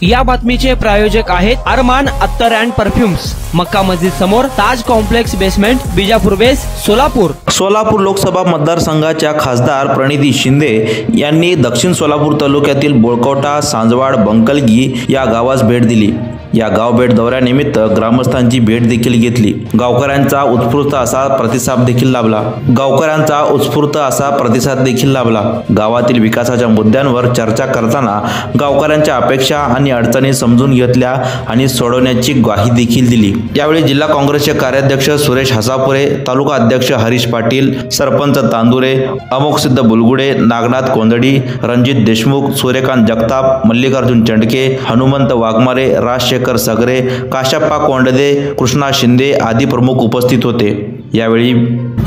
या बातमीचे प्रायोजक आहेत अरमान अत्तर अँड परफ्युम्स, मक्का मस्जिद समोर, ताज कॉम्प्लेक्स बेसमेंट, बिजापूर बेस, सोलापूर। सोलापूर लोकसभा मतदारसंघाच्या खासदार प्रणिती शिंदे यांनी दक्षिण सोलापूर तालुक्यातील बोळकवटा, सांजवाड, बंकलगी या गावास भेट दिली। या गाव भेट दौऱ्यानिमित्त ग्रामस्थांची भेट देखील घेतली। गावकऱ्यांचा उत्स्फूर्त असा प्रतिसाद देखील लाभला। गावातील विकासाच्या मुद्द्यांवर चर्चा करताना गावकऱ्यांच्या अपेक्षा आणि अडचणी समजून घेतल्या आणि सोडवण्याची ग्वाही देखील दिली। यावेळी जिल्हा काँग्रेसचे कार्याध्यक्ष सुरेश हसापुरे, तालुका अध्यक्ष हरीश पाटील, सरपंच तांदुरे, अमोकसिद्ध बुलगुडे, नागनाथ कोंदडी, रणजित देशमुख, सूर्यकांत जगताप, मल्लिकार्जुन चंडके, हनुमंत वाघमारे, राजशेखर सगरे, काशप्पा कोंडदे, कृष्णा शिंदे आदी प्रमुख उपस्थित होते। यावेळी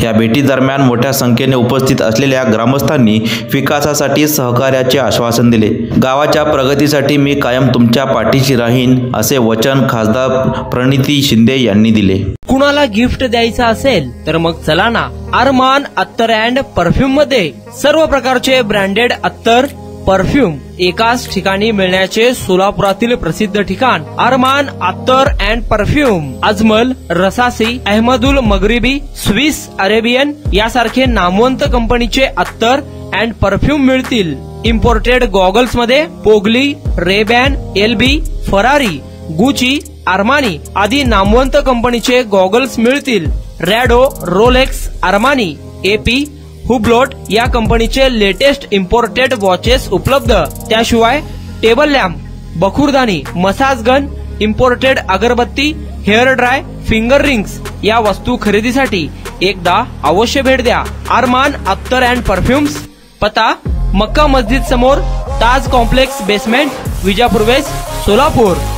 या भेटी दरम्यान मोठ्या संख्येने उपस्थित असलेल्या ग्रामस्थांनी विकासासाठी सहकार्याचे आश्वासन दिले। गावाच्या प्रगतीसाठी मी कायम तुमच्या पाठीशी राहीन असे वचन खासदार प्रणिती शिंदे यांनी दिले। कुणाला गिफ्ट द्यायचं असेल तर मग चला ना अरमान अत्तर अँड परफ्यूम मध्ये सर्व प्रकारचे ब्रँडेड अत्तर परफ्यूम एकाच ठिकाणी मिळण्याचे सोलापुरातील प्रसिद्ध ठिकाण Armaan Attar and perfume. Ajmal, Rasasi, Ahmedul Maghribi, Swiss Arabian यासारखे नामवंत कंपनीचे अत्तर अँड परफ्यूम मिळतील। इम्पोर्टेड गॉगल्स मध्ये पोगली, RayBan, LB, Ferrari, Gucci, Armani आदी नामवंत कंपनीचे गॉगल्स मिळतील। रॅडो, रोलेक्स, आर्मानी, एपी, हुब्लोट या कंपनीचे लेटेस्ट इम्पोर्टेड वॉचेस उपलब्ध। त्याशिवाय टेबल लॅम्प, बखुरदानी, मसाज गन, इम्पोर्टेड अगरबत्ती, हेअर ड्राय, फिंगर रिंग्स या वस्तू खरेदीसाठी एकदा अवश्य भेट द्या। अरमान अत्तर अँड परफ्यूम्स, पता मक्का मस्जिद समोर, ताज कॉम्प्लेक्स बेसमेंट, विजापूर वेस्ट, सोलापूर।